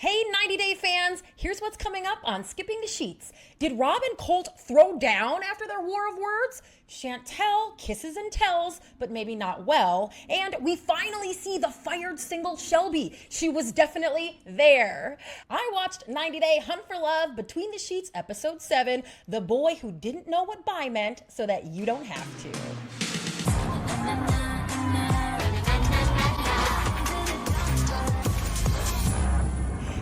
Hey 90 Day fans, here's what's coming up on Skipping the Sheets. Did Rob and Colt throw down after their war of words? Chantel kisses and tells, but maybe not well. And we finally see the fired single Shelby. She was definitely there. I watched 90 Day Hunt for Love Between the Sheets episode 7, The Boy Who Didn't Know What Bye Meant, so that you don't have to.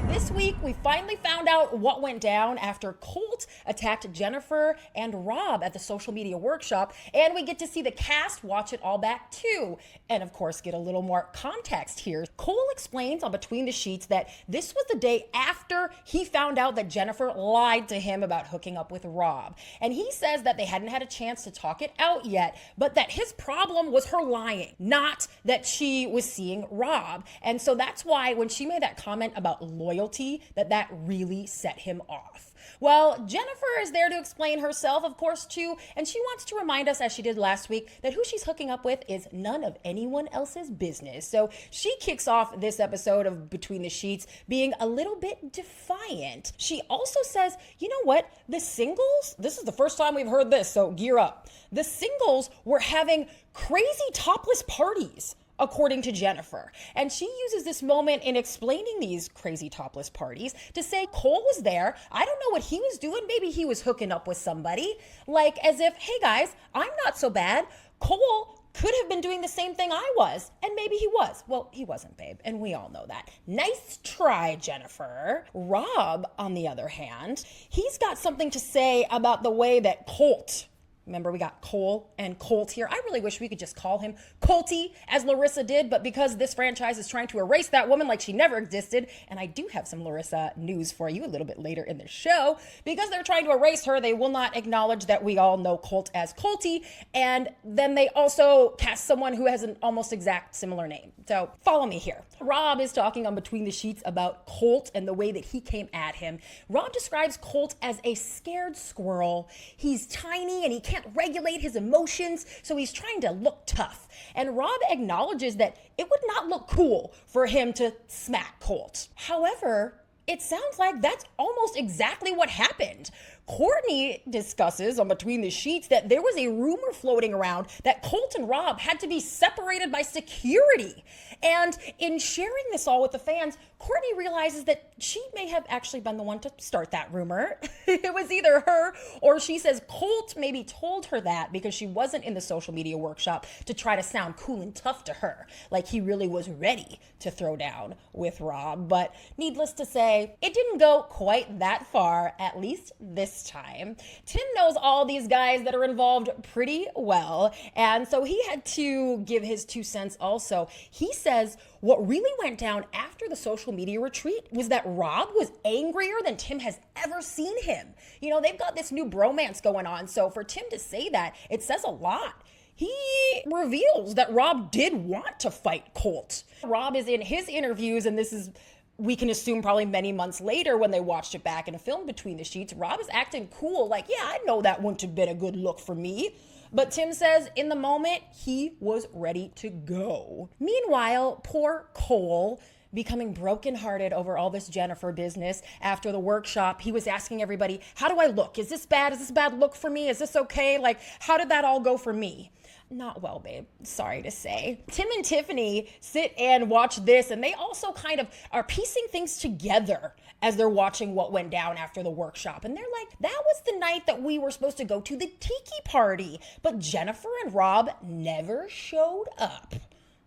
This week, we finally found out what went down after Colt attacked Jennifer and Rob at the social media workshop, and we get to see the cast watch it all back too, and of course get a little more context here. Cole explains on Between the Sheets that this was the day after he found out that Jennifer lied to him about hooking up with Rob, and he says that they hadn't had a chance to talk it out yet, but that his problem was her lying, not that she was seeing Rob. And so that's why when she made that comment about loyalty, that really set him off. Well, Jennifer is there to explain herself, of course, too, and she wants to remind us, as she did last week, that who she's hooking up with is none of anyone else's business. So she kicks off this episode of Between the Sheets being a little bit defiant. She also says, you know what, the singles, this is the first time we've heard this, so gear up. The singles were having crazy topless parties, according to Jennifer. And she uses this moment in explaining these crazy topless parties to say Cole was there. I don't know what he was doing. Maybe he was hooking up with somebody. Like as if, hey guys, I'm not so bad. Cole could have been doing the same thing I was. And maybe he was. Well, he wasn't, babe. And we all know that. Nice try, Jennifer. Rob, on the other hand, he's got something to say about the way that Colt, remember, we got Cole and Colt here. I really wish we could just call him Colty, as Larissa did, but because this franchise is trying to erase that woman like she never existed, and I do have some Larissa news for you a little bit later in the show, because they're trying to erase her, they will not acknowledge that we all know Colt as Colty, and then they also cast someone who has an almost exact similar name. So follow me here. Rob is talking on Between the Sheets about Colt and the way that he came at him. Rob describes Colt as a scared squirrel. He's tiny and he can't regulate his emotions, so he's trying to look tough. And Rob acknowledges that it would not look cool for him to smack Colt. However, it sounds like that's almost exactly what happened. Courtney discusses on Between the Sheets that there was a rumor floating around that Colt and Rob had to be separated by security. And in sharing this all with the fans, Courtney realizes that she may have actually been the one to start that rumor. It was either her or she says Colt maybe told her that because she wasn't in the social media workshop to try to sound cool and tough to her, like he really was ready to throw down with Rob. But needless to say, it didn't go quite that far, at least this time. Tim knows all these guys that are involved pretty well, and so he had to give his 2 cents also. He says what really went down after the social media retreat was that Rob was angrier than Tim has ever seen him. You know, they've got this new bromance going on, so for Tim to say that, it says a lot. He reveals that Rob did want to fight Colt. Rob is in his interviews, and this is, we can assume, probably many months later when they watched it back in a film Between the Sheets. Rob is acting cool, like, yeah, I know that wouldn't have been a good look for me. But Tim says in the moment, he was ready to go. Meanwhile, poor Cole, becoming brokenhearted over all this Jennifer business after the workshop, he was asking everybody, how do I look? Is this bad? Is this a bad look for me? Is this okay? Like, how did that all go for me? Not well, babe. Sorry to say. Tim and Tiffany sit and watch this, and they also kind of are piecing things together as they're watching what went down after the workshop. And they're like, that was the night that we were supposed to go to the tiki party, but Jennifer and Rob never showed up.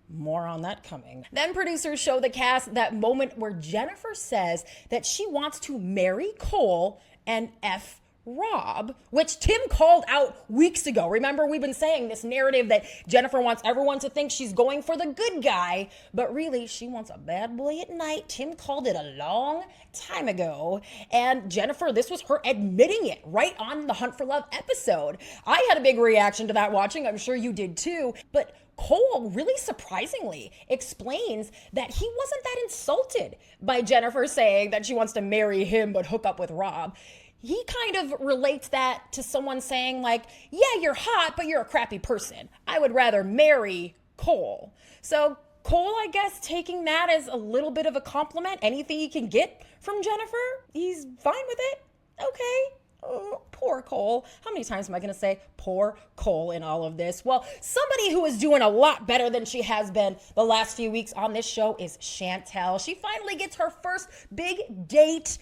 More on that coming. Then producers show the cast that moment where Jennifer says that she wants to marry Cole and F Rob, which Tim called out weeks ago. Remember, we've been saying this narrative that Jennifer wants everyone to think she's going for the good guy, but really she wants a bad boy at night. Tim called it a long time ago, and Jennifer, this was her admitting it right on the Hunt for Love episode. I had a big reaction to that watching. I'm sure you did too, but Cole really surprisingly explains that he wasn't that insulted by Jennifer saying that she wants to marry him but hook up with Rob. He kind of relates that to someone saying like, yeah, you're hot, but you're a crappy person. I would rather marry Cole. So Cole, I guess, taking that as a little bit of a compliment. Anything he can get from Jennifer, he's fine with it. Okay. Oh, poor Cole. How many times am I going to say poor Cole in all of this? Well, somebody who is doing a lot better than she has been the last few weeks on this show is Chantel. She finally gets her first big date.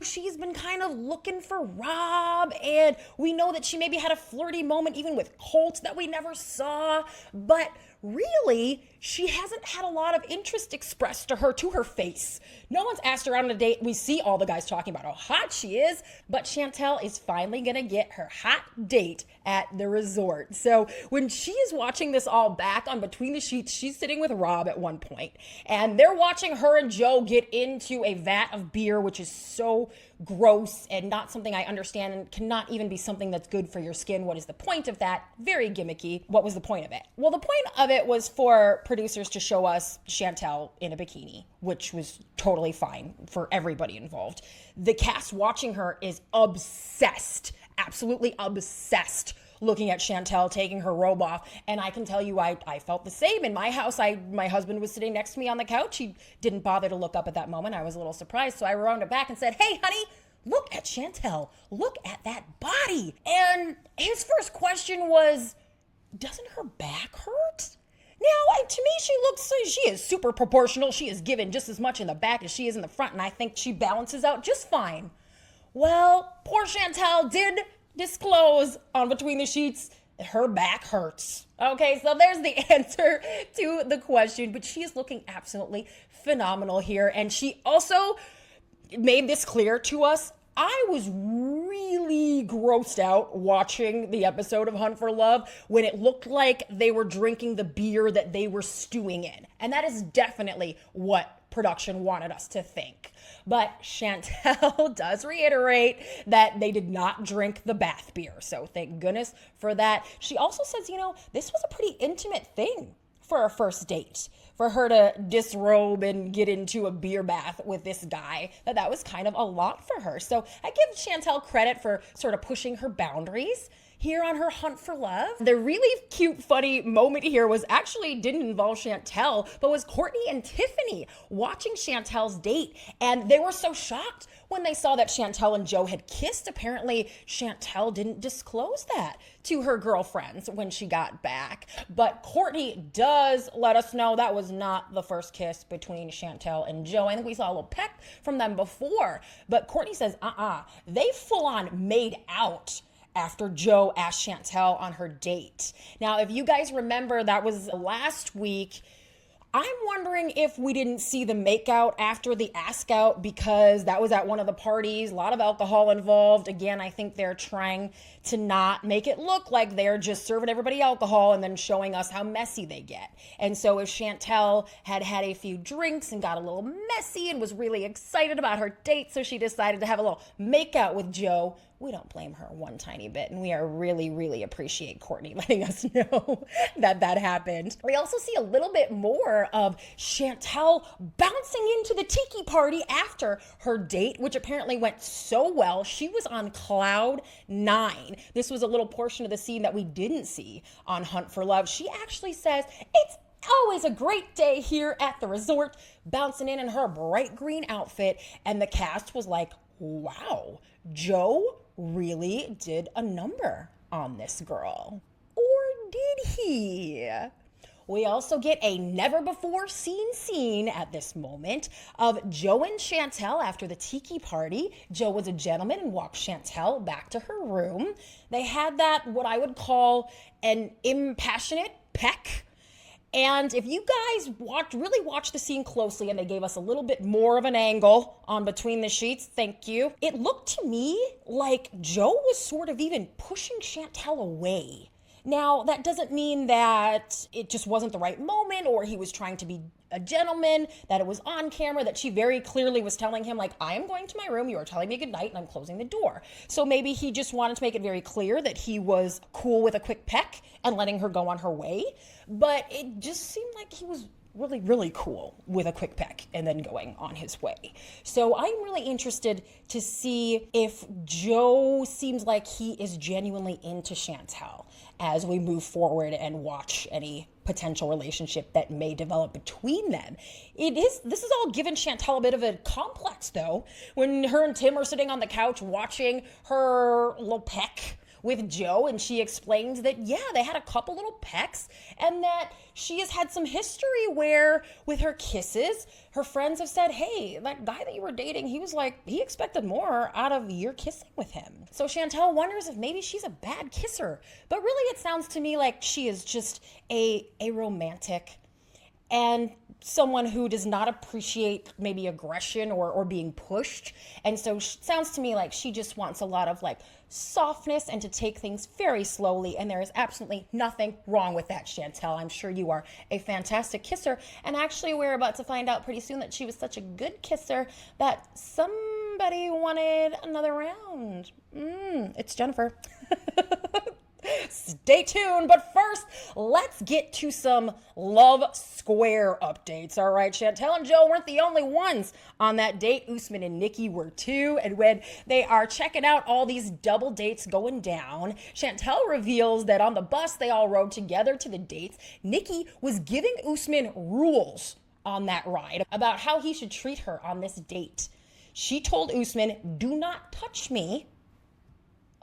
She's been kind of looking for Rob, and we know that she maybe had a flirty moment even with Colt that we never saw, but really, she hasn't had a lot of interest expressed to her face. No one's asked her out on a date. We see all the guys talking about how hot she is, but Chantel is finally gonna get her hot date at the resort. So when she is watching this all back on Between the Sheets, she's sitting with Rob at one point, and they're watching her and Joe get into a vat of beer, which is so gross and not something I understand and cannot even be something that's good for your skin. What is the point of that? Very gimmicky. What was the point of it? Well, the point of it was for producers to show us Chantel in a bikini, which was totally fine for everybody involved. The cast watching her is obsessed, absolutely obsessed, looking at Chantel taking her robe off. And I can tell you, I felt the same. In my house, my husband was sitting next to me on the couch. He didn't bother to look up at that moment. I was a little surprised. So I rounded it back and said, "Hey, honey, look at Chantel. Look at that body." And his first question was, "Doesn't her back hurt?" Now, to me, she is super proportional. She is given just as much in the back as she is in the front. And I think she balances out just fine. Well, poor Chantel did disclose on Between the Sheets, her back hurts. Okay, so there's the answer to the question, but she is looking absolutely phenomenal here. And she also made this clear to us. I was really grossed out watching the episode of Hunt for Love when it looked like they were drinking the beer that they were stewing in. And that is definitely what production wanted us to think. But Chantel does reiterate that they did not drink the bath beer. So thank goodness for that. She also says, this was a pretty intimate thing for a first date. For her to disrobe and get into a beer bath with this guy, that was kind of a lot for her. So I give Chantel credit for sort of pushing her boundaries here on her hunt for love. The really cute, funny moment here didn't involve Chantel, but was Courtney and Tiffany watching Chantel's date. And they were so shocked when they saw that Chantel and Joe had kissed. Apparently, Chantel didn't disclose that to her girlfriends when she got back. But Courtney does let us know that was not the first kiss between Chantel and Joe. I think we saw a little peck from them before. But Courtney says, they full on made out after Joe asked Chantel on her date. Now, if you guys remember, that was last week. I'm wondering if we didn't see the makeout after the ask out because that was at one of the parties, a lot of alcohol involved. Again, I think they're trying to not make it look like they're just serving everybody alcohol and then showing us how messy they get. And so if Chantel had a few drinks and got a little messy and was really excited about her date, so she decided to have a little makeout with Joe, we don't blame her one tiny bit, and we are really, really appreciate Courtney letting us know that happened. We also see a little bit more of Chantel bouncing into the tiki party after her date, which apparently went so well. She was on cloud 9. This was a little portion of the scene that we didn't see on Hunt for Love. She actually says, "It's always a great day here at the resort," bouncing in her bright green outfit, and the cast was like, wow, Joe really did a number on this girl. Or did he? We also get a never before seen scene at this moment of Joe and Chantel after the tiki party. Joe was a gentleman and walked Chantel back to her room. They had that, what I would call an impassionate peck. And if you guys really watched the scene closely, and they gave us a little bit more of an angle on Between the Sheets, thank you. It looked to me like Joe was sort of even pushing Chantel away. Now, that doesn't mean that it just wasn't the right moment or he was trying to be a gentleman, that it was on camera, that she very clearly was telling him, like, I am going to my room, you are telling me goodnight, and I'm closing the door. So maybe he just wanted to make it very clear that he was cool with a quick peck and letting her go on her way. But it just seemed like he was really, really cool with a quick peck and then going on his way. So I'm really interested to see if Joe seems like he is genuinely into Chantel as we move forward and watch any potential relationship that may develop between them. This is all giving Chantel a bit of a complex though, when her and Tim are sitting on the couch watching her little peck with Joe, and she explains that, yeah, they had a couple little pecks and that she has had some history where with her kisses, her friends have said, hey, that guy that you were dating, he was like, he expected more out of your kissing with him. So Chantel wonders if maybe she's a bad kisser, but really it sounds to me like she is just a romantic and someone who does not appreciate maybe aggression or being pushed. And so it sounds to me like she just wants a lot of like softness and to take things very slowly. And there is absolutely nothing wrong with that, Chantel. I'm sure you are a fantastic kisser. And actually, we're about to find out pretty soon that she was such a good kisser that somebody wanted another round. It's Jennifer. Stay tuned, but first, let's get to some Love Square updates. All right, Chantel and Joe weren't the only ones on that date. Usman and Nikki were too, and when they are checking out all these double dates going down, Chantel reveals that on the bus they all rode together to the dates. Nikki was giving Usman rules on that ride about how he should treat her on this date. She told Usman, "Do not touch me."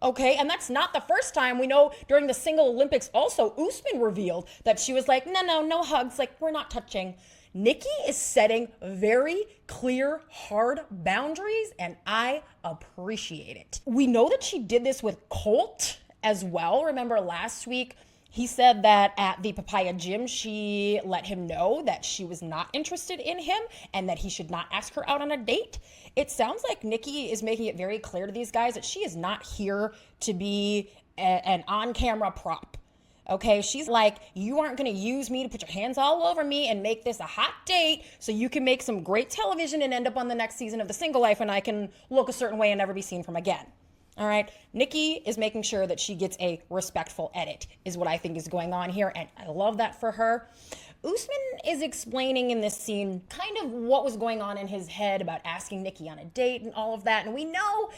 Okay, and that's not the first time. We know during the single Olympics also, Usman revealed that she was like, no hugs, like we're not touching. Nikki is setting very clear, hard boundaries, and I appreciate it. We know that she did this with Colt as well. Remember last week, he said that at the Papaya Gym, she let him know that she was not interested in him and that he should not ask her out on a date. It sounds like Nikki is making it very clear to these guys that she is not here to be an on-camera prop. Okay, she's like, you aren't going to use me to put your hands all over me and make this a hot date so you can make some great television and end up on the next season of The Single Life and I can look a certain way and never be seen from again. All right, Nikki is making sure that she gets a respectful edit is what I think is going on here, and I love that for her. Usman is explaining in this scene kind of what was going on in his head about asking Nikki on a date and all of that, and we know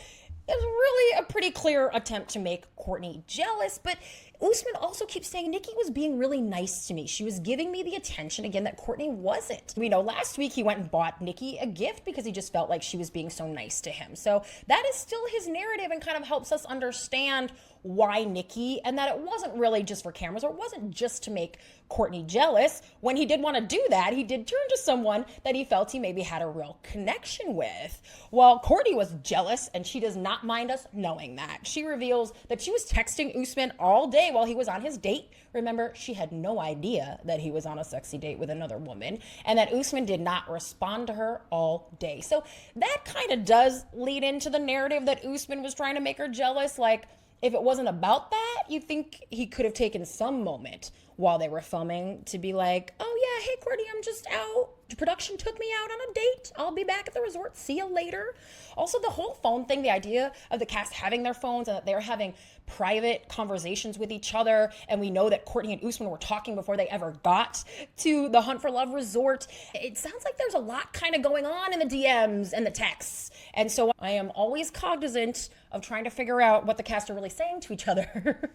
it was really a pretty clear attempt to make Courtney jealous, but Usman also keeps saying Nikki was being really nice to me. She was giving me the attention again that Courtney wasn't. We know last week he went and bought Nikki a gift because he just felt like she was being so nice to him. So that is still his narrative and kind of helps us understand why Nikki, and that it wasn't really just for cameras, or it wasn't just to make Courtney jealous. When he did want to do that, he did turn to someone that he felt he maybe had a real connection with. Well, Courtney was jealous, and she does not mind us knowing that. She reveals that she was texting Usman all day while he was on his date. Remember, she had no idea that he was on a sexy date with another woman, and that Usman did not respond to her all day. So that kind of does lead into the narrative that Usman was trying to make her jealous. Like, if it wasn't about that, you think he could have taken some moment while they were filming to be like, oh yeah, hey Courtney, I'm just out. The production took me out on a date. I'll be back at the resort. See you later. Also, the whole phone thing, the idea of the cast having their phones and that they're having private conversations with each other. And we know that Courtney and Usman were talking before they ever got to the Hunt for Love resort. It sounds like there's a lot kind of going on in the DMs and the texts. And so I am always cognizant of trying to figure out what the cast are really saying to each other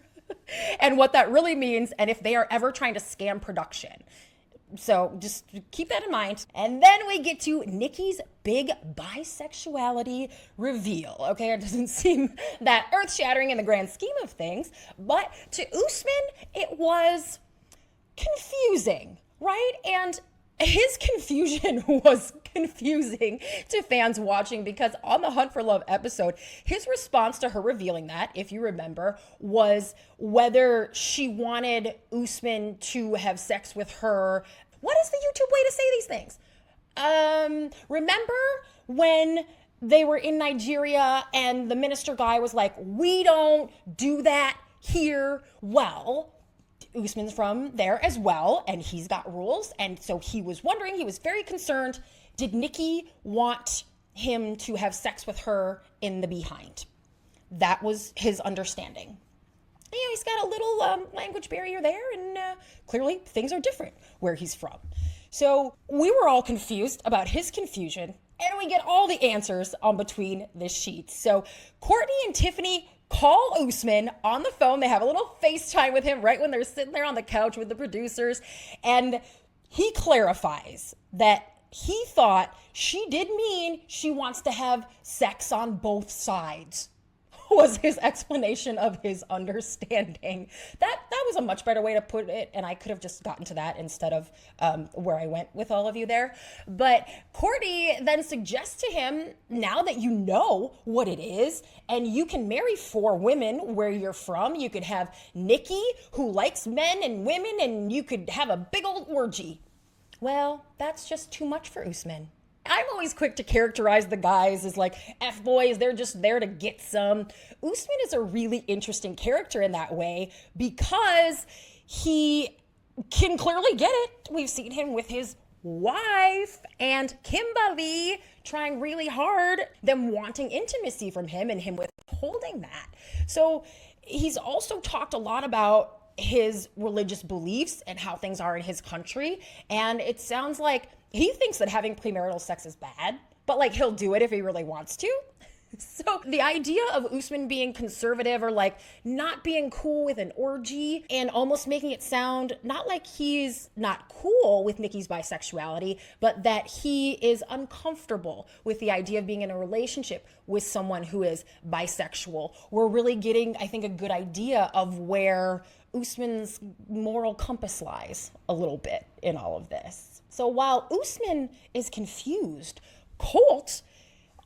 and what that really means, and if they are ever trying to scam production. So just keep that in mind. And then we get to Nikki's big bisexuality reveal. Okay, it doesn't seem that earth-shattering in the grand scheme of things, but to Usman, it was confusing, right? And his confusion was confusing to fans watching, because on the Hunt for Love episode, his response to her revealing that, if you remember, was whether she wanted Usman to have sex with her. What is the YouTube way to say these things? Remember when they were in Nigeria and the minister guy was like, we don't do that here? Well, Usman's from there as well, and he's got rules. And so he was wondering, he was very concerned, did Nikki want him to have sex with her in the behind? That was his understanding. Yeah, he's got a little language barrier there, and clearly things are different where he's from. So we were all confused about his confusion, and we get all the answers on Between the Sheets. So Courtney and Tiffany call Usman on the phone. They have a little FaceTime with him right when they're sitting there on the couch with the producers. And he clarifies that he thought she did mean she wants to have sex on both sides, was his explanation of his understanding. That was a much better way to put it, and I could have just gotten to that instead of where I went with all of you there. But Courtney then suggests to him, now that you know what it is, and you can marry 4 women where you're from, you could have Nikki, who likes men and women, and you could have a big old orgy. Well, that's just too much for Usman. I'm always quick to characterize the guys as like F-boys, they're just there to get some. Usman is a really interesting character in that way because he can clearly get it. We've seen him with his wife and Kimberly trying really hard, them wanting intimacy from him and him withholding that. So he's also talked a lot about his religious beliefs and how things are in his country. And it sounds like he thinks that having premarital sex is bad, but like he'll do it if he really wants to. So the idea of Usman being conservative or like not being cool with an orgy and almost making it sound not like he's not cool with Nikki's bisexuality, but that he is uncomfortable with the idea of being in a relationship with someone who is bisexual. We're really getting, I think, a good idea of where Usman's moral compass lies a little bit in all of this. So while Usman is confused, Colt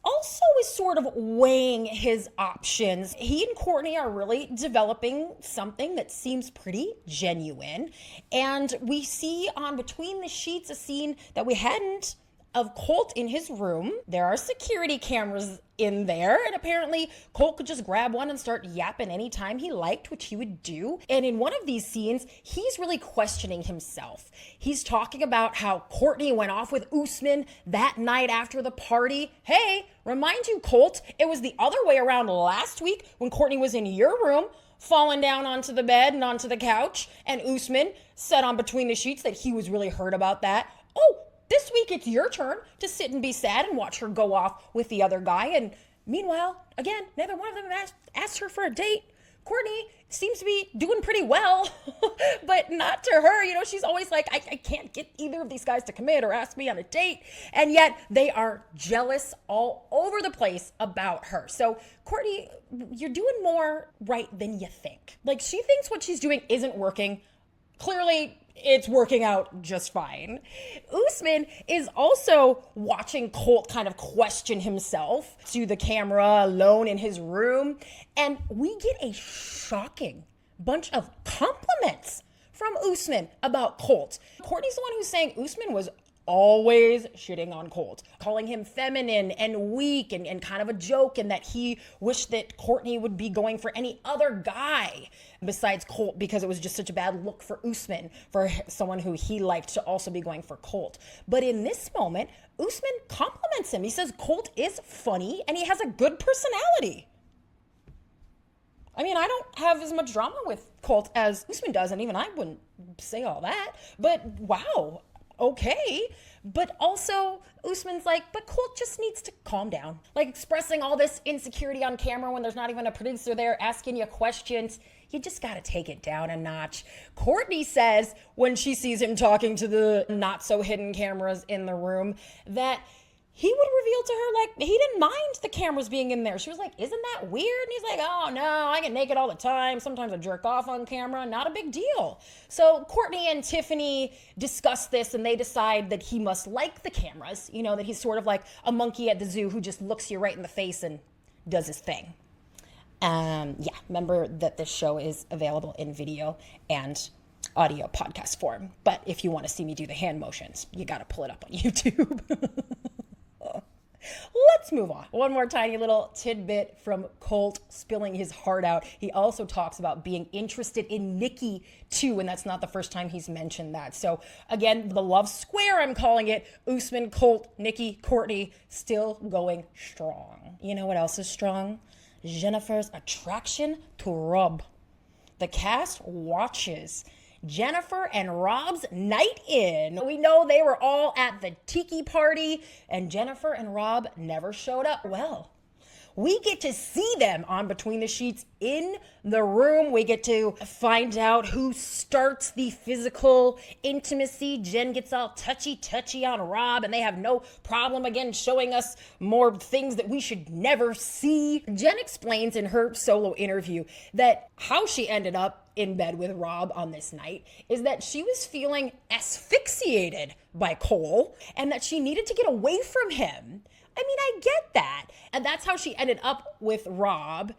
also is sort of weighing his options. He and Courtney are really developing something that seems pretty genuine. And we see on Between the Sheets a scene that we hadn't of Colt in his room. There are security cameras in there, and apparently Colt could just grab one and start yapping anytime he liked, which he would do. And in one of these scenes, he's really questioning himself. He's talking about how Courtney went off with Usman that night after the party. Hey, remind you, Colt, it was the other way around last week when Courtney was in your room, falling down onto the bed and onto the couch, and Usman said on Between the Sheets that he was really hurt about that. Oh, this week, it's your turn to sit and be sad and watch her go off with the other guy. And meanwhile, again, neither one of them asked her for a date. Courtney seems to be doing pretty well, but not to her. You know, she's always like, I can't get either of these guys to commit or ask me on a date. And yet they are jealous all over the place about her. So Courtney, you're doing more right than you think. Like, she thinks what she's doing isn't working. Clearly, it's working out just fine. Usman is also watching Colt kind of question himself to the camera alone in his room. And we get a shocking bunch of compliments from Usman about Colt. Courtney's the one who's saying Usman was always shitting on Colt, calling him feminine and weak and kind of a joke, and that he wished that Courtney would be going for any other guy besides Colt because it was just such a bad look for Usman, for someone who he liked to also be going for Colt. But in this moment, Usman compliments him. He says Colt is funny and he has a good personality. I mean, I don't have as much drama with Colt as Usman does, and even I wouldn't say all that, but wow. Okay, but also Usman's like, but Colt just needs to calm down. Like, expressing all this insecurity on camera when there's not even a producer there asking you questions. You just gotta take it down a notch. Courtney says when she sees him talking to the not so hidden cameras in the room that he would reveal to her, like, he didn't mind the cameras being in there. She was like, isn't that weird? And he's like, oh no, I get naked all the time. Sometimes I jerk off on camera. Not a big deal. So Courtney and Tiffany discuss this, and they decide that he must like the cameras. You know, that he's sort of like a monkey at the zoo who just looks you right in the face and does his thing. Yeah, remember that this show is available in video and audio podcast form. But if you want to see me do the hand motions, you got to pull it up on YouTube. Let's move on. One more tiny little tidbit from Colt spilling his heart out. He also talks about being interested in Nikki too, and that's not the first time he's mentioned that. So again, the love square, I'm calling it. Usman, Colt, Nikki, Courtney, still going strong. You know what else is strong? Jeniffer's attraction to Rob. The cast watches Jeniffer and Rob's night in. We know they were all at the tiki party, and Jeniffer and Rob never showed up. Well, we get to see them on Between the Sheets in the room. We get to find out who starts the physical intimacy. Jen gets all touchy on Rob, and they have no problem again showing us more things that we should never see. Jen explains in her solo interview that how she ended up in bed with Rob on this night is that she was feeling asphyxiated by Cole and that she needed to get away from him. I mean, I get that. And that's how she ended up with Rob,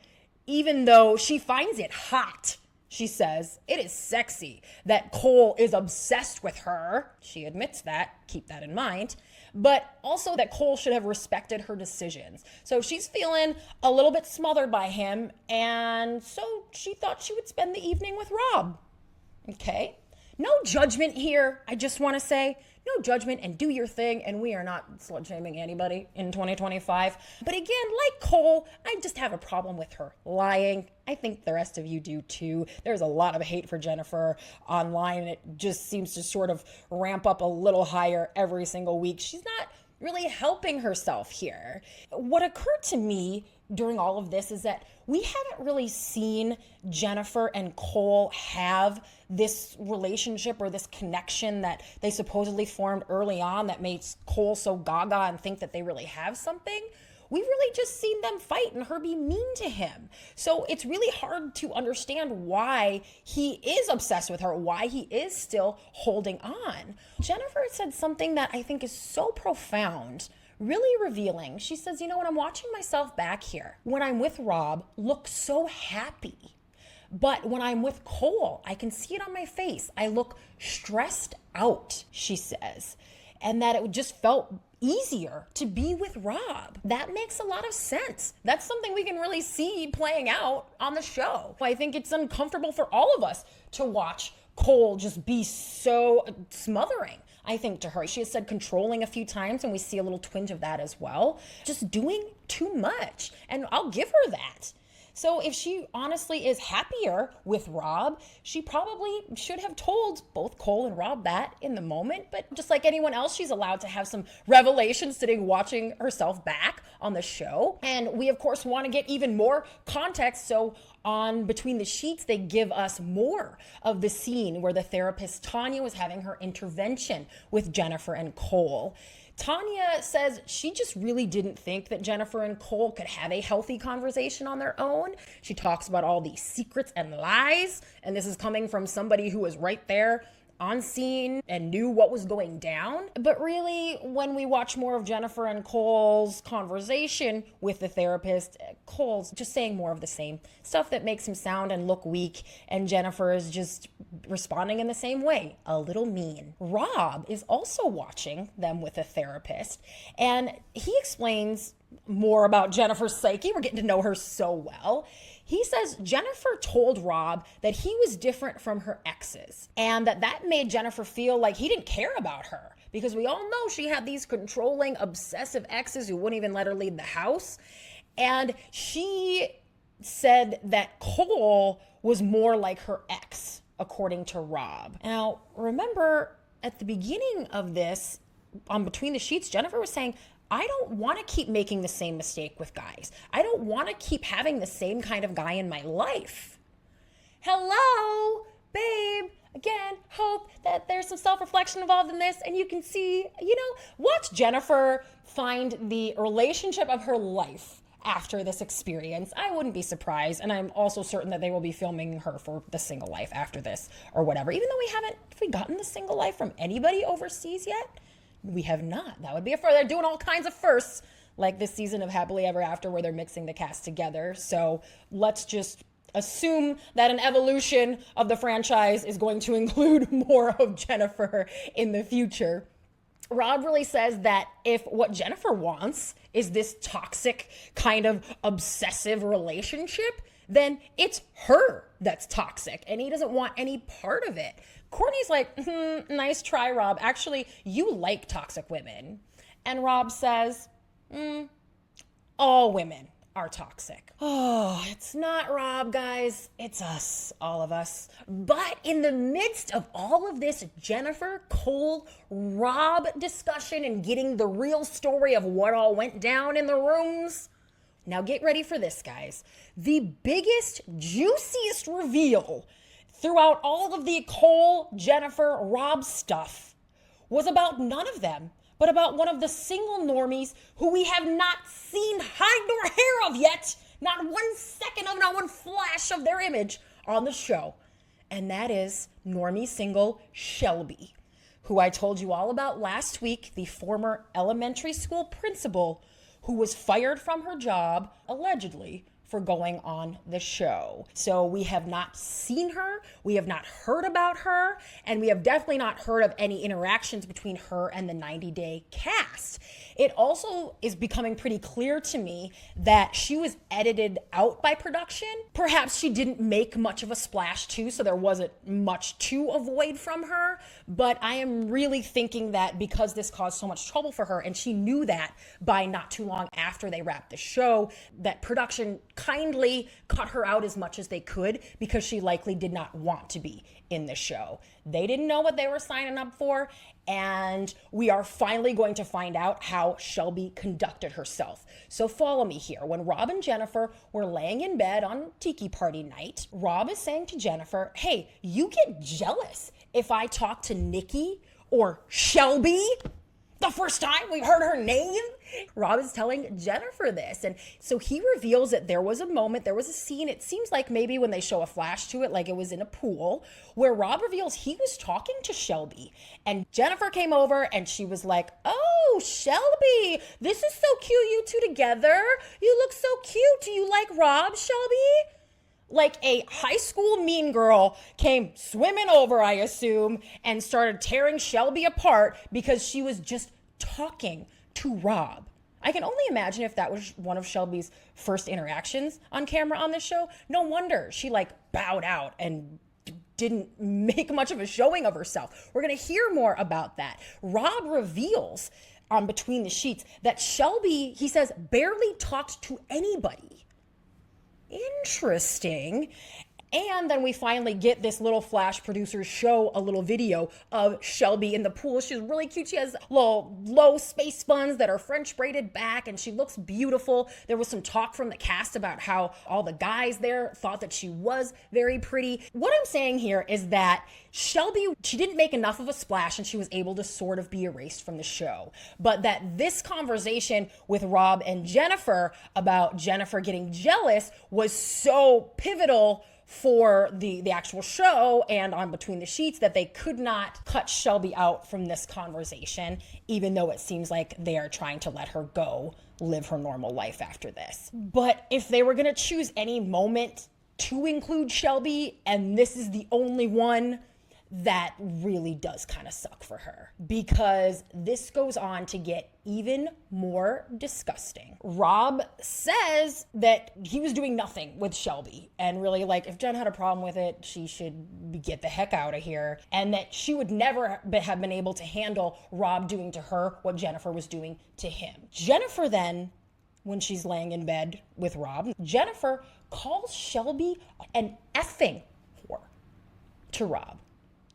even though she finds it hot. She says it is sexy that Cole is obsessed with her. She admits that, keep that in mind. But also that Cole should have respected her decisions. So she's feeling a little bit smothered by him, and so she thought she would spend the evening with Rob. Okay? No judgment here, I just want to say. No judgment, and do your thing, and we are not slut-shaming anybody in 2025. But again, like Cole, I just have a problem with her lying. I think the rest of you do too. There's a lot of hate for Jeniffer online, and it just seems to sort of ramp up a little higher every single week. She's not really helping herself here. What occurred to me during all of this is that we haven't really seen Jeniffer and Cole have this relationship or this connection that they supposedly formed early on that makes Cole so gaga and think that they really have something. We've really just seen them fight and her be mean to him. So it's really hard to understand why he is obsessed with her, why he is still holding on. Jeniffer said something that I think is so profound, really revealing. She says, you know, when I'm watching myself back here, when I'm with Rob, look so happy. But when I'm with Cole, I can see it on my face. I look stressed out, she says. And that it just felt easier to be with Rob. That makes a lot of sense. That's something we can really see playing out on the show. I think it's uncomfortable for all of us to watch Cole just be so smothering, I think, to her. She has said controlling a few times, and we see a little twinge of that as well. Just doing too much. And I'll give her that. So if she honestly is happier with Rob, she probably should have told both Cole and Rob that in the moment. But just like anyone else, she's allowed to have some revelations sitting watching herself back on the show. And we, of course, want to get even more context. So on Between the Sheets, they give us more of the scene where the therapist Tanya was having her intervention with Jeniffer and Cole. Tanya says she just really didn't think that Jeniffer and Cole could have a healthy conversation on their own. She talks about all these secrets and lies, and this is coming from somebody who was right there on scene and knew what was going down. But really, when we watch more of Jeniffer and Cole's conversation with the therapist, Cole's just saying more of the same stuff that makes him sound and look weak, and Jeniffer is just responding in the same way, a little mean. Rob is also watching them with a therapist, and he explains more about Jennifer's psyche. We're getting to know her so well. He says Jeniffer told Rob that he was different from her exes, and that made Jeniffer feel like he didn't care about her, because we all know she had these controlling, obsessive exes who wouldn't even let her leave the house. And she said that Cole was more like her ex, according to Rob. Now, remember at the beginning of this, on Between the Sheets, Jeniffer was saying, I don't want to keep making the same mistake with guys. I don't want to keep having the same kind of guy in my life. Hello, babe. Again, hope that there's some self-reflection involved in this, and you can see, watch Jeniffer find the relationship of her life after this experience. I wouldn't be surprised, and I'm also certain that they will be filming her for the single life after this or whatever, even though have we gotten the single life from anybody overseas yet? We have not. That would be a first. They're doing all kinds of firsts, like this season of Happily Ever After, where they're mixing the cast together. So let's just assume that an evolution of the franchise is going to include more of Jeniffer in the future. Rob really says that if what Jeniffer wants is this toxic kind of obsessive relationship, then it's her that's toxic, and he doesn't want any part of it. Courtney's like, nice try, Rob. Actually, you like toxic women. And Rob says, all women are toxic. Oh, it's not Rob, guys. It's us, all of us. But in the midst of all of this Jennifer, Colt, Rob discussion and getting the real story of what all went down in the rooms, now get ready for this, guys. The biggest, juiciest reveal throughout all of the Colt, Jennifer, Rob stuff was about none of them, but about one of the single normies who we have not seen hide nor hair of yet. Not 1 second of, not one flash of their image on the show. And that is normie single Shelby, who I told you all about last week, the former elementary school principal who was fired from her job, allegedly, for going on the show. So we have not seen her, we have not heard about her, and we have definitely not heard of any interactions between her and the 90-day cast. It also is becoming pretty clear to me that she was edited out by production. Perhaps she didn't make much of a splash too, so there wasn't much to avoid from her, but I am really thinking that because this caused so much trouble for her, and she knew that by not too long after they wrapped the show, that production kindly cut her out as much as they could because she likely did not want to be in the show. They didn't know what they were signing up for, and we are finally going to find out how Shelby conducted herself. So follow me here. When Rob and Jennifer were laying in bed on tiki party night, Rob is saying to Jennifer, hey, you get jealous if I talk to Nikki or Shelby the first time we've heard her name. Rob is telling Jennifer this. And so he reveals that there was a moment, there was a scene, it seems like maybe when they show a flash to it, like it was in a pool, where Rob reveals he was talking to Shelby. And Jennifer came over and she was like, oh, Shelby, this is so cute, you two together. You look so cute. Do you like Rob, Shelby? Like a high school mean girl came swimming over, I assume, and started tearing Shelby apart because she was just talking to Rob. I can only imagine if that was one of Shelby's first interactions on camera on this show. No wonder she bowed out and didn't make much of a showing of herself. We're going to hear more about that. Rob reveals on Between the Sheets that Shelby, he says, barely talked to anybody. Interesting. And then we finally get this little flash producers show a little video of Shelby in the pool. She's really cute. She has little low space buns that are French braided back and she looks beautiful. There was some talk from the cast about how all the guys there thought that she was very pretty. What I'm saying here is that Shelby, she didn't make enough of a splash and she was able to sort of be erased from the show. But that this conversation with Rob and Jennifer about Jennifer getting jealous was so pivotal for the actual show and on Between the Sheets that they could not cut Shelby out from this conversation, even though it seems like they are trying to let her go live her normal life after this. But if they were going to choose any moment to include Shelby, and this is the only one, that really does kind of suck for her because this goes on to get even more disgusting. Rob says that he was doing nothing with Shelby and really if Jen had a problem with it, she should get the heck out of here, and that she would never have been able to handle Rob doing to her what Jennifer was doing to him. Jennifer then, when she's laying in bed with Rob, Jennifer calls Shelby an effing whore to Rob.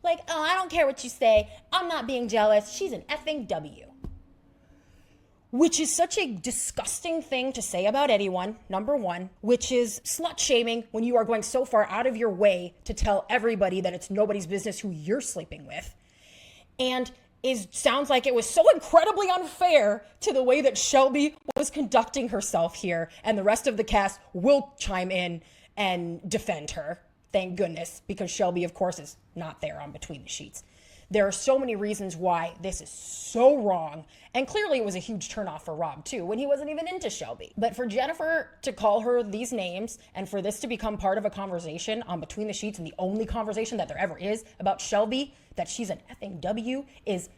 Oh, I don't care what you say. I'm not being jealous. She's an effing W. Which is such a disgusting thing to say about anyone, number one, which is slut shaming when you are going so far out of your way to tell everybody that it's nobody's business who you're sleeping with. And sounds like it was so incredibly unfair to the way that Shelby was conducting herself here. And the rest of the cast will chime in and defend her. Thank goodness, because Shelby, of course, is not there on Between the Sheets. There are so many reasons why this is so wrong. And clearly it was a huge turnoff for Rob, too, when he wasn't even into Shelby. But for Jennifer to call her these names and for this to become part of a conversation on Between the Sheets, and the only conversation that there ever is about Shelby, that she's an effing W, is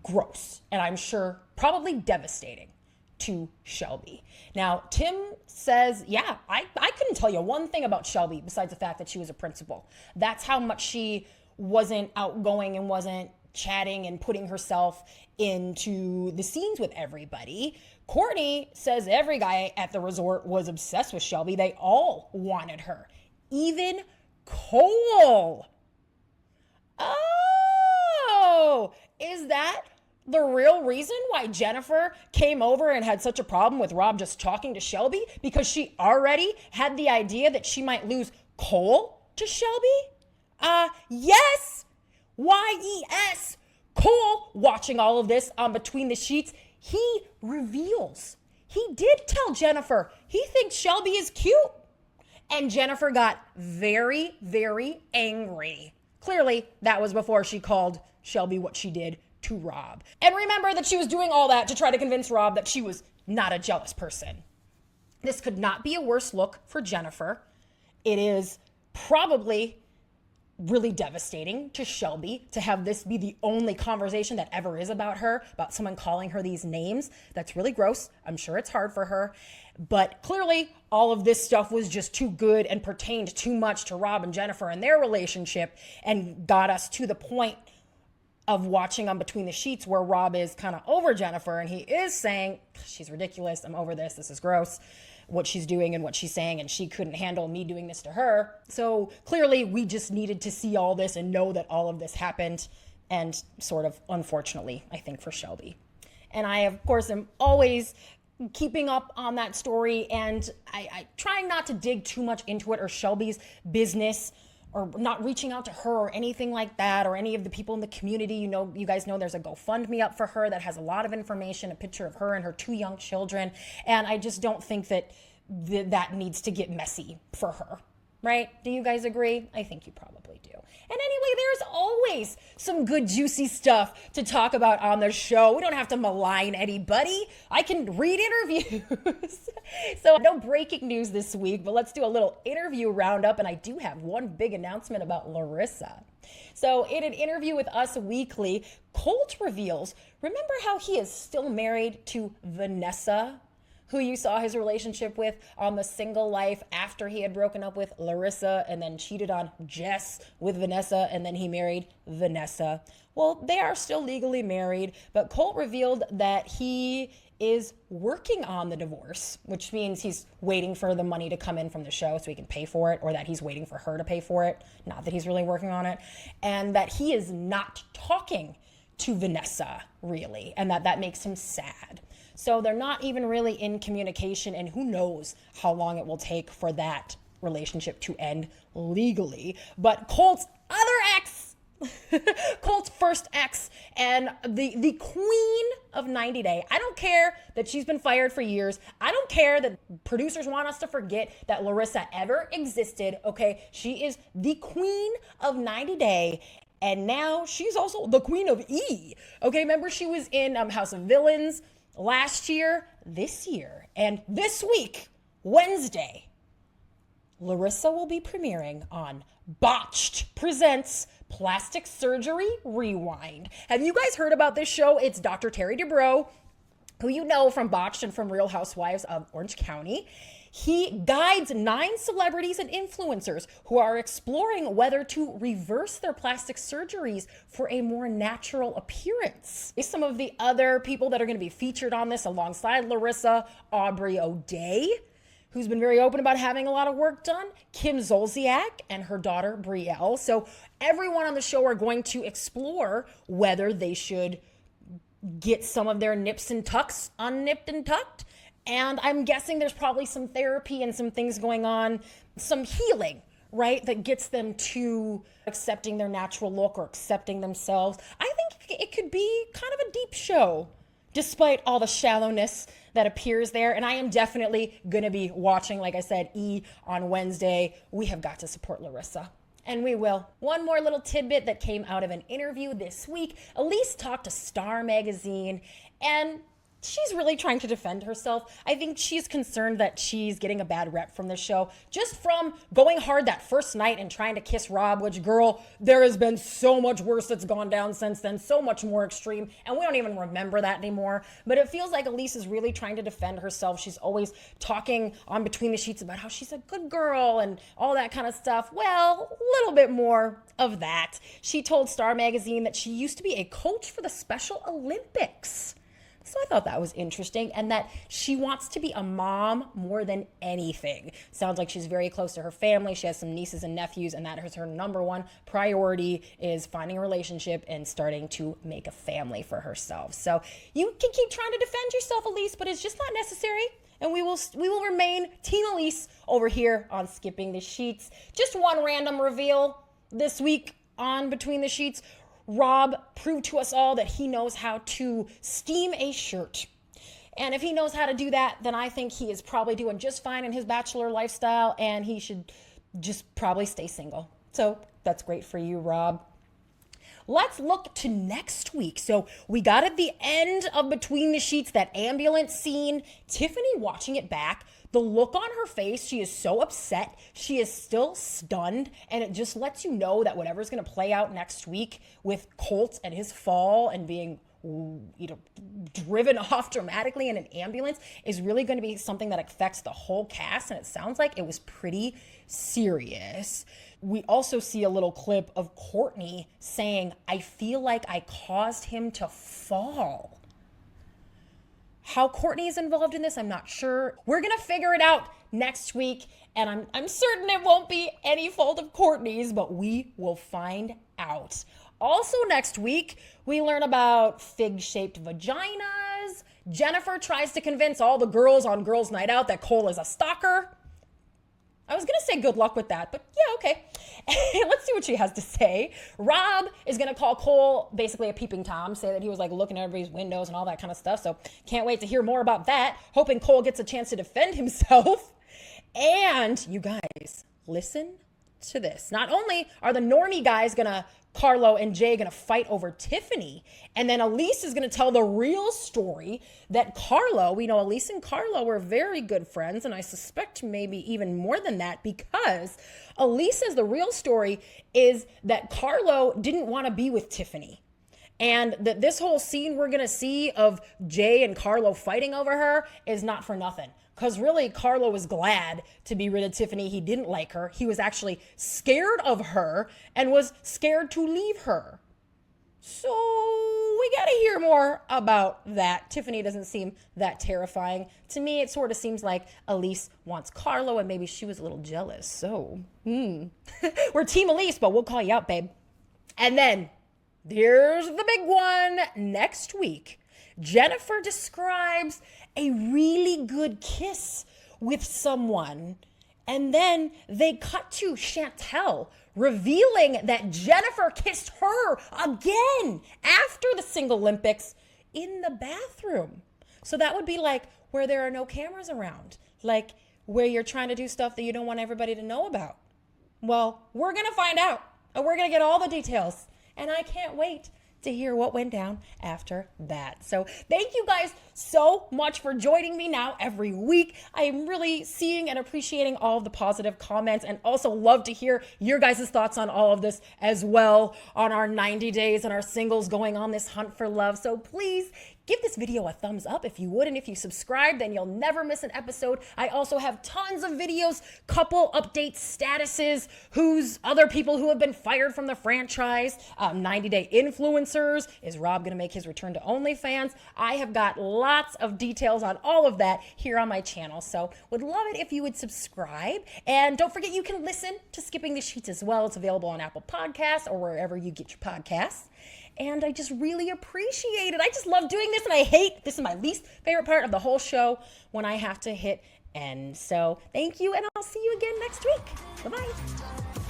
gross. And I'm sure probably devastating to Shelby. Now, Tim says, yeah, I couldn't tell you one thing about Shelby besides the fact that she was a principal. That's how much she wasn't outgoing and wasn't chatting and putting herself into the scenes with everybody. Courtney says every guy at the resort was obsessed with Shelby. They all wanted her. Even Cole. Oh, is that the real reason why Jennifer came over and had such a problem with Rob just talking to Shelby? Because she already had the idea that she might lose Cole to Shelby? Yes. Y-E-S. Cole, watching all of this on Between the Sheets, he reveals. He did tell Jennifer he thinks Shelby is cute. And Jennifer got very, very angry. Clearly, that was before she called Shelby what she did to Rob. And remember that she was doing all that to try to convince Rob that she was not a jealous person. This could not be a worse look for Jennifer. It is probably really devastating to Shelby to have this be the only conversation that ever is about her, about someone calling her these names. That's really gross. I'm sure it's hard for her. But clearly, all of this stuff was just too good and pertained too much to Rob and Jennifer and their relationship and got us to the point of watching on Between the Sheets where Rob is kind of over Jennifer and he is saying, she's ridiculous, I'm over this is gross, what she's doing and what she's saying, and she couldn't handle me doing this to her. So clearly we just needed to see all this and know that all of this happened, and sort of unfortunately, I think, for Shelby. And I, of course, am always keeping up on that story, and I trying not to dig too much into it or Shelby's business, or not reaching out to her or anything like that, or any of the people in the community. You guys know there's a GoFundMe up for her that has a lot of information, a picture of her and her 2 young children. And I just don't think that that needs to get messy for her, right? Do you guys agree? I think you probably do. And anyway, there's always some good juicy stuff to talk about on the show. We don't have to malign anybody. I can read interviews. So no breaking news this week, but let's do a little interview roundup. And I do have one big announcement about Larissa. So in an interview with Us Weekly, Colt reveals, remember how he is still married to Vanessa, who you saw his relationship with on The Single Life after he had broken up with Larissa and then cheated on Jess with Vanessa, and then he married Vanessa. Well, they are still legally married, but Colt revealed that he is working on the divorce, which means he's waiting for the money to come in from the show so he can pay for it, or that he's waiting for her to pay for it, not that he's really working on it, and that he is not talking to Vanessa, really, and that makes him sad. So they're not even really in communication, and who knows how long it will take for that relationship to end legally. But Colt's other ex, Colt's first ex, and the queen of 90 Day. I don't care that she's been fired for years. I don't care that producers want us to forget that Larissa ever existed, okay? She is the queen of 90 Day. And now she's also the queen of E. Okay, remember she was in House of Villains last year, this year, and this week, Wednesday, Larissa will be premiering on Botched Presents Plastic Surgery Rewind. Have you guys heard about this show? It's Dr. Terry Dubrow, who you know from Botched and from Real Housewives of Orange County. He guides 9 celebrities and influencers who are exploring whether to reverse their plastic surgeries for a more natural appearance. Some of the other people that are going to be featured on this alongside Larissa: Aubrey O'Day, who's been very open about having a lot of work done, Kim Zolciak, and her daughter Brielle. So everyone on the show are going to explore whether they should get some of their nips and tucks unnipped and tucked. And I'm guessing there's probably some therapy and some things going on, some healing, right, that gets them to accepting their natural look or accepting themselves. I think it could be kind of a deep show, despite all the shallowness that appears there. And I am definitely going to be watching, like I said, E! On Wednesday. We have got to support Larissa. And we will. One more little tidbit that came out of an interview this week. Elise talked to Star Magazine, and she's really trying to defend herself. I think she's concerned that she's getting a bad rep from the show just from going hard that first night and trying to kiss Rob, which, girl, there has been so much worse that's gone down since then, so much more extreme, and we don't even remember that anymore. But it feels like Elise is really trying to defend herself. She's always talking on Between the Sheets about how she's a good girl and all that kind of stuff. Well, a little bit more of that. She told Star Magazine that she used to be a coach for the Special Olympics. So I thought that was interesting, and that she wants to be a mom more than anything. Sounds like she's very close to her family. She has some nieces and nephews, and that is her number one priority, is finding a relationship and starting to make a family for herself. So you can keep trying to defend yourself, Elise, but it's just not necessary. And we will remain Team Elise over here on Skipping the Sheets. Just one random reveal this week on Between the Sheets. Rob proved to us all that he knows how to steam a shirt. And if he knows how to do that, then I think he is probably doing just fine in his bachelor lifestyle, and he should just probably stay single. So that's great for you, Rob. Let's look to next week. So we got at the end of Between the Sheets, that ambulance scene, Tiffany watching it back. The look on her face, she is so upset. She is still stunned. And it just lets you know that whatever's going to play out next week with Colt and his fall and being, driven off dramatically in an ambulance is really going to be something that affects the whole cast. And it sounds like it was pretty serious. We also see a little clip of Courtney saying, "I feel like I caused him to fall." How Courtney is involved in this, I'm not sure. We're going to figure it out next week, and I'm certain it won't be any fault of Courtney's, but we will find out. Also next week, we learn about fig-shaped vaginas. Jeniffer tries to convince all the girls on Girls' Night Out that Cole is a stalker. I was going to say good luck with that, but yeah, okay. Let's see what she has to say. Rob is going to call Cole basically a peeping Tom, say that he was like looking at everybody's windows and all that kind of stuff. So can't wait to hear more about that. Hoping Cole gets a chance to defend himself. And you guys, listen to this. Not only are the normie guys Carlo and Jay gonna fight over Tiffany, and then Elise is gonna tell the real story that Carlo, we know Elise and Carlo were very good friends, and I suspect maybe even more than that, because Elise says the real story is that Carlo didn't want to be with Tiffany. And that this whole scene we're gonna see of Jay and Carlo fighting over her is not for nothing. Because really, Carlo was glad to be rid of Tiffany. He didn't like her. He was actually scared of her and was scared to leave her. So we got to hear more about that. Tiffany doesn't seem that terrifying. To me, it sort of seems like Elise wants Carlo, and maybe she was a little jealous. So, we're Team Elise, but we'll call you out, babe. And then, here's the big one next week. Jeniffer describes a really good kiss with someone, and then they cut to Chantel revealing that Jeniffer kissed her again after the Single Olympics in the bathroom. So that would be like where there are no cameras around, like where you're trying to do stuff that you don't want everybody to know about. Well, we're going to find out, and we're going to get all the details, and I can't wait to hear what went down after that. So thank you guys so much for joining me now every week. I am really seeing and appreciating all of the positive comments, and also love to hear your guys' thoughts on all of this as well, on our 90 days and our singles going on this hunt for love. So please give this video a thumbs up if you would, and if you subscribe, then you'll never miss an episode. I also have tons of videos, couple updates, statuses, who's other people who have been fired from the franchise, 90-day influencers. Is Rob going to make his return to OnlyFans? I have got lots of details on all of that here on my channel, so would love it if you would subscribe. And don't forget, you can listen to Skipping the Sheets as well. It's available on Apple Podcasts or wherever you get your podcasts. And I just really appreciate it. I just love doing this, and I hate, this is my least favorite part of the whole show, when I have to hit end. So thank you, and I'll see you again next week. Bye-bye.